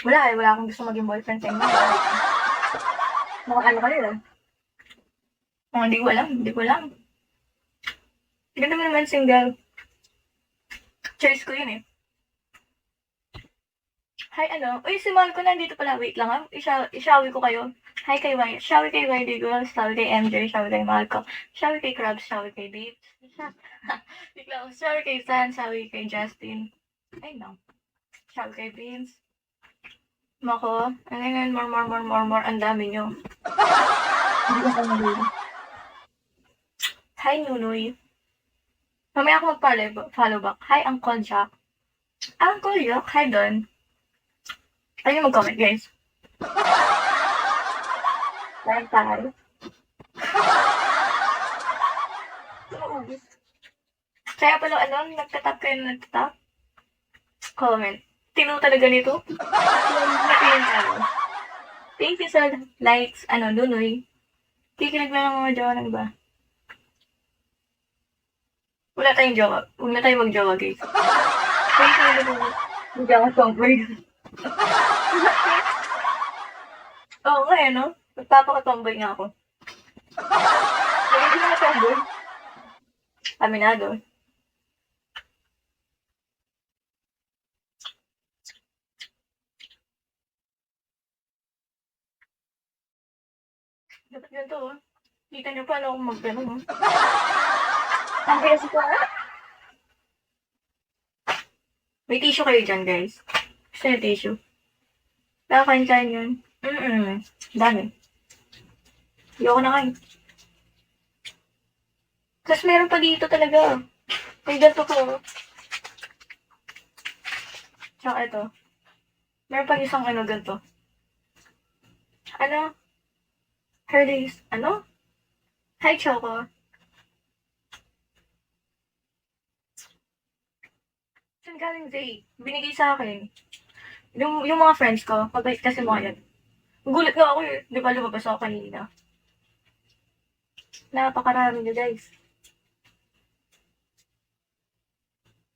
Wala eh, wala akong gusto maging boyfriend sa inyo. Mga ano kayo eh. Mga hindi ko alam, hindi ko alam. Ganda mo naman single. Choice ko yun eh. Hi, ano? Uy, si Marco nandito pala. Wait lang ha. Ishawi ko kayo. Hi kay Y. Shawi kay YD Girls. Shawi kay MJ. Shawi kay Marco. Shawi kay Krabs. Shawi kay Dave. Wait lang. Shawi kay San. Shawi kay Justin. Ay, no. Shawi kay Vince. Mako. Ano yun? More. Ang dami nyo. Hindi ko pang Hi, Nunoy. Mamaya ako mag-follow back. Hi, Uncle Jack. Uncle Jack, hi Don. Ayun yung mag-comment, guys. Like tayo. Kaya pala, ano, nagtatap kayo na nagtatap? Comment. Tino talaga nito? Thank you sa likes, ano, Nunoy. Kikinig na ng mga jowa ng iba. Wala tayong jowa. Huwag na tayong mag-jowa, guys. Thank you, hindi ako tomboy. Oo nga eh, no? Magpapaka-tomboy nga ako. Hindi na tomboy. Aminado. Dapat ganito, oh. Kita niyo paano akong mag-ganun, oh. Ang bilis ko, ah. May tissue kayo dyan, guys. Gusto niyo tissue? Nakakain yun. Dami. Ayoko na kain. Tapos meron pa dito talaga. May ganito ko. Tsaka ito. Meron pa isang ano ganito. Ano? Herdes. Ano? Hi, Choco. Saan galing Zay? Binigay sa akin. Yung mga friends ko, pabait kasi mga yan. Gulat nga ako eh. Di ba lumabas ako kanina? Napakarami nyo guys.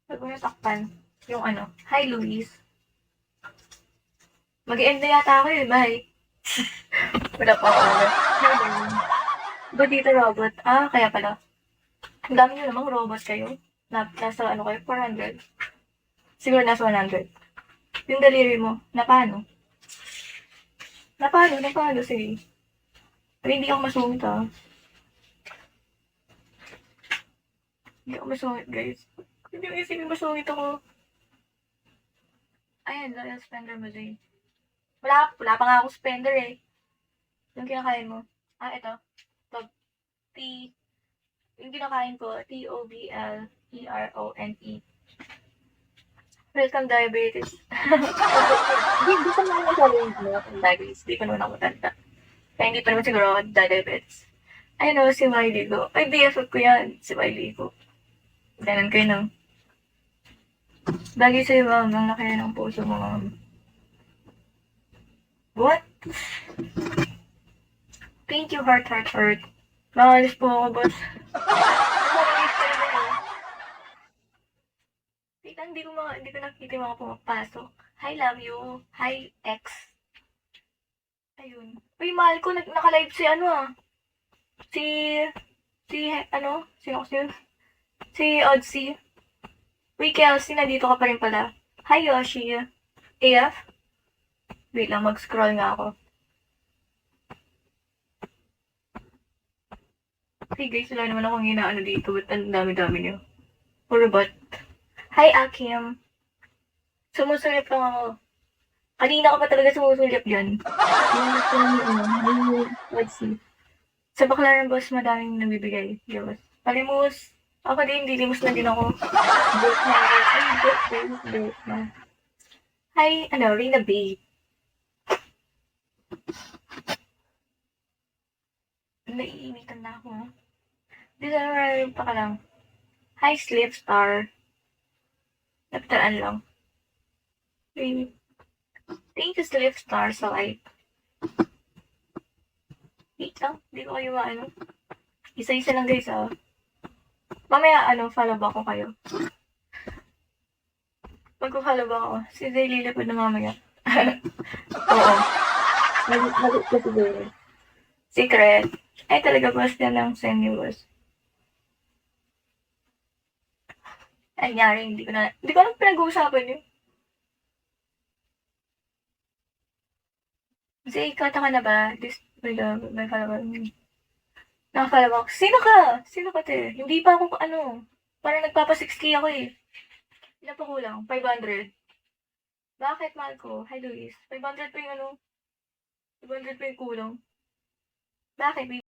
Huwag mo yung takpan. Yung ano. Hi, Luis. Mag-end na yata ako eh. Bye. Wala pa ako. Budita robot. Ah, kaya pala. Ang dami nyo namang robot kayo. Nasa ano kayo? 400. Siguro nasa 100. Yung daliri mo, na paano? Na paano? Sige. Pero hindi ako masungit ah. Hindi ako masungit guys. Hindi ko isipin masungit ako. Ayan, loyal spender mo din. Wala pa nga ako spender eh. Yung kinakain mo. Ah, ito. Top T. Yung kinakain ko, TOBLERONE. Welcome diabetes. Hindi ko naman nasabi yung diabetes. Hindi ko naman ako matanda. Kaya hindi pa naman siguro ako diabetes. I know, si Miley ko. Ay, BFF ko yan. Si Miley ko. Ganun kayo no. Bagay sa'yo ba hanggang nakaya ng puso mo, ma'am? What? Thank you, heart. Nakalis po ako, boss. Tita, hindi ko nakikita yung mga pumapasok. Hi, love you. Hi, X. Ayun. Uy, mahal ko, naka-live si ano ah. Ano? Sino ko yun? Si Odsy. Uy, Kelsey, nandito ka pa rin pala. Hi, Yoshi. AF? Wait lang, mag-scroll nga ako. Hey guys, wala naman akong inaano dito. Ba't ang dami-dami niyo? Puro bot. Hi, Akim. Sumusulip lang ako. Kanina ka pa talaga sumusulip dyan. Let's see. Sa Baclaran Boss, madaming nabibigay. Diyos. Palimus. Ako din, dilimos na din ako. Ay, Hi, ano, Rina B. Naiinitan na ako. December pa ka lang. Hi, Sleep Star. Nagtaan lang. Thank you, Sleep Star, sa like. Wait lang, hindi ko kayo maano. Isa-isa lang guys, ah. Mamaya, follow ba ko kayo? Magko-follow ba ako? Si Zay lilipad na mamaya. Oo. Mali ka siguro. Secret. Ay, talaga boss niya ng Seniors. Ay, nangyari, hindi ko alam pinag-uusapan yun. Zay, kata ka na ba? May follower. Nakafollow ako. Sino ka? Sino ka, te? Hindi pa ako, parang nagpapa 6K ako eh. Ilan pa kulang? 500. Bakit, mahal ko? Hi, Luis. 500 pa yung 500 pa yung kulang. Bakit?